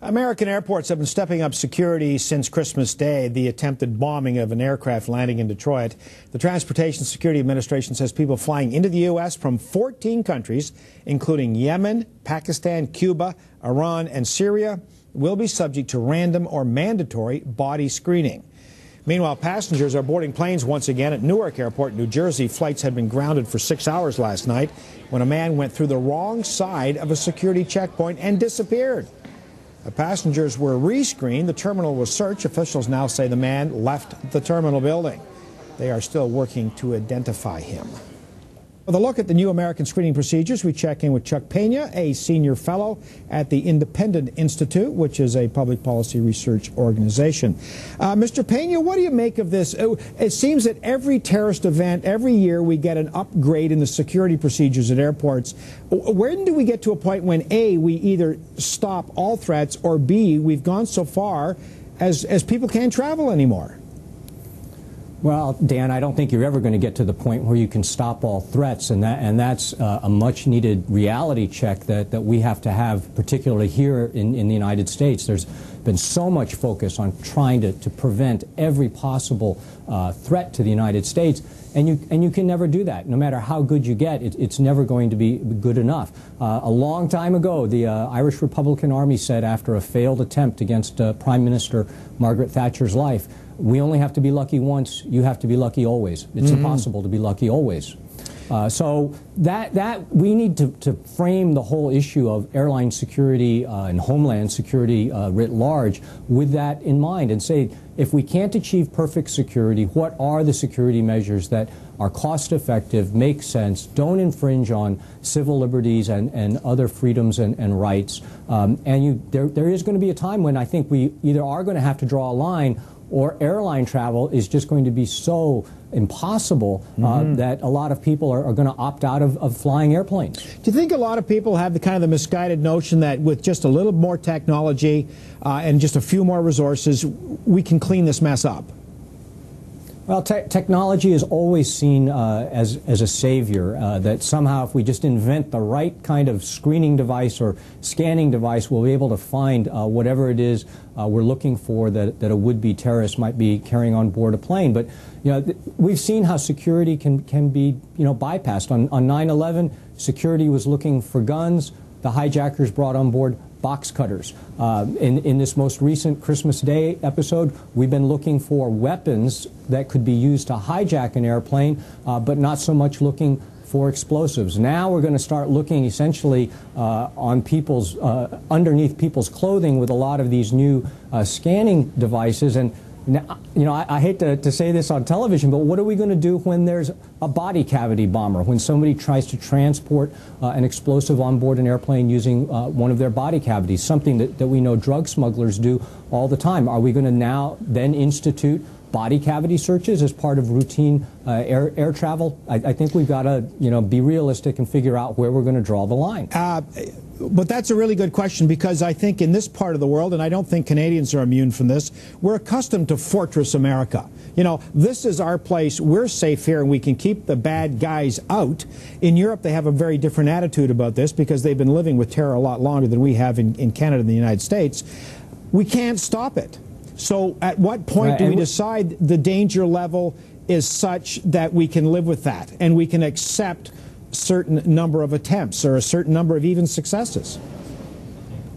American airports have been stepping up security since Christmas Day, the attempted bombing of an aircraft landing in Detroit. The Transportation Security Administration says people flying into the U.S. from 14 countries, including Yemen, Pakistan, Cuba, Iran, and Syria, will be subject to random or mandatory body screening. Meanwhile, passengers are boarding planes once again at Newark Airport, New Jersey. Flights had been grounded for 6 hours last night when a man went through the wrong side of a security checkpoint and disappeared. The passengers were rescreened. The terminal was searched. Officials now say the man left the terminal building. They are still working to identify him. With a look at the new American screening procedures, we check in with Chuck Peña, a senior fellow at the Independent Institute, which is a public policy research organization. Mr. Peña, what do you make of this? It seems that every terrorist event, every year, we get an upgrade in the security procedures at airports. When do we get to a point when, A, we either stop all threats, or B, we've gone so far as people can't travel anymore? Well, Dan, I don't think you're ever going to get to the point where you can stop all threats, and that's a much-needed reality check that we have to have, particularly here in the United States. There's been so much focus on trying to prevent every possible threat to the United States, and you can never do that. No matter how good you get, it's never going to be good enough. A long time ago, the Irish Republican Army said, after a failed attempt against Prime Minister Margaret Thatcher's life, we only have to be lucky once, you have to be lucky always. It's impossible to be lucky always. So that we need to frame the whole issue of airline security and homeland security writ large with that in mind, and say, if we can't achieve perfect security, what are the security measures that are cost effective, make sense, don't infringe on civil liberties and other freedoms and rights. There is going to be a time when I think we either are going to have to draw a line, or airline travel is just going to be so impossible that a lot of people are going to opt out of flying airplanes. Do you think a lot of people have the misguided notion that with just a little more technology and just a few more resources, we can clean this mess up? Well, technology is always seen as a savior, that somehow if we just invent the right kind of screening device or scanning device, we'll be able to find whatever it is we're looking for that a would-be terrorist might be carrying on board a plane. But we've seen how security can be bypassed. On 9/11, security was looking for guns. The hijackers brought on board box cutters. In this most recent Christmas Day episode, we've been looking for weapons that could be used to hijack an airplane, but not so much looking for explosives. Now we're going to start looking essentially on people's, underneath people's clothing with a lot of these new scanning devices. And now, I hate to say this on television, but what are we going to do when there's a body cavity bomber, when somebody tries to transport an explosive on board an airplane using one of their body cavities, something that we know drug smugglers do all the time? Are we going to now then institute body cavity searches as part of routine air travel? I think we've got to be realistic and figure out where we're going to draw the line. But that's a really good question, because I think in this part of the world, and I don't think Canadians are immune from this, we're accustomed to Fortress America. This is our place. We're safe here, and we can keep the bad guys out. In Europe, they have a very different attitude about this, because they've been living with terror a lot longer than we have in Canada and the United States. We can't stop it. So at what point do we decide the danger level is such that we can live with that and we can accept certain number of attempts or a certain number of even successes?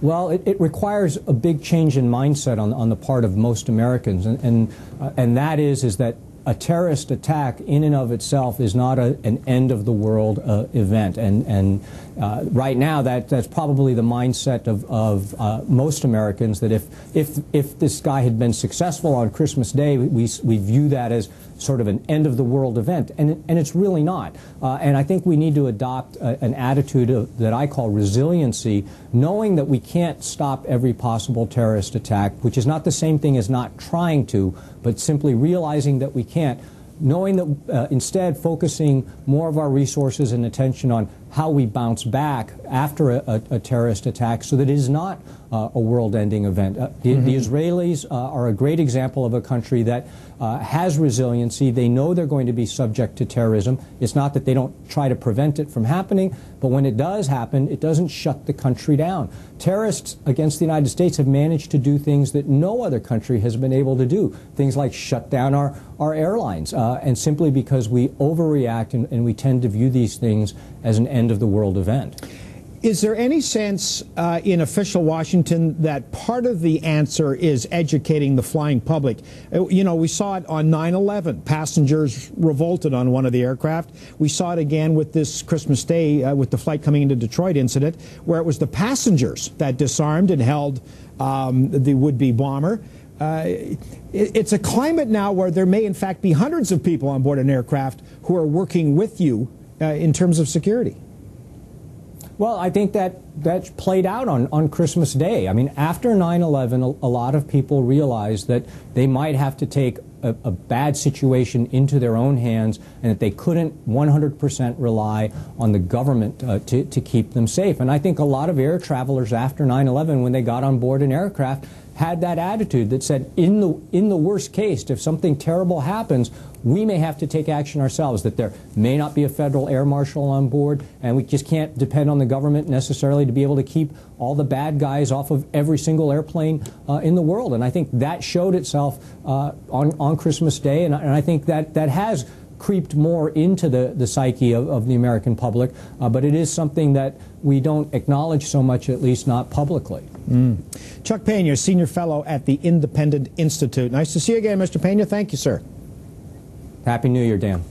Well, it requires a big change in mindset on the part of most Americans, and that is that a terrorist attack in and of itself is not an end of the world event, and right now that's probably the mindset of most Americans, that if this guy had been successful on Christmas Day, we view that as sort of an end of the world event, and it's really not. And I think we need to adopt an attitude that I call resiliency, knowing that we can't stop every possible terrorist attack, which is not the same thing as not trying to, but simply realizing that we can't, knowing that instead focusing more of our resources and attention on how we bounce back after a terrorist attack so that it is not a world-ending event. The Israelis are a great example of a country that has resiliency. They know they're going to be subject to terrorism. It's not that they don't try to prevent it from happening, but when it does happen, it doesn't shut the country down. Terrorists against the United States have managed to do things that no other country has been able to do, things like shut down our airlines, and simply because we overreact and we tend to view these things as an end-of-the-world event. Is there any sense in official Washington that part of the answer is educating the flying public? You know, we saw it on 9/11. Passengers revolted on one of the aircraft. We saw it again with this Christmas Day with the flight coming into Detroit incident, where it was the passengers that disarmed and held the would-be bomber. It's a climate now where there may, in fact, be hundreds of people on board an aircraft who are working with you in terms of security. Well, I think that's played out on Christmas Day. I mean, after 9/11, a lot of people realized that they might have to take a bad situation into their own hands and that they couldn't 100% rely on the government to keep them safe. And I think a lot of air travelers after 9/11, when they got on board an aircraft, had that attitude that said, in the worst case, if something terrible happens, we may have to take action ourselves, that there may not be a federal air marshal on board, and we just can't depend on the government necessarily to be able to keep all the bad guys off of every single airplane in the world. And I think that showed itself on Christmas Day, and I think that has creeped more into the psyche of the American public, but it is something that we don't acknowledge so much, at least not publicly. Chuck Peña, Senior Fellow at the Independent Institute. Nice to see you again, Mr. Peña. Thank you, sir. Happy New Year, Dan.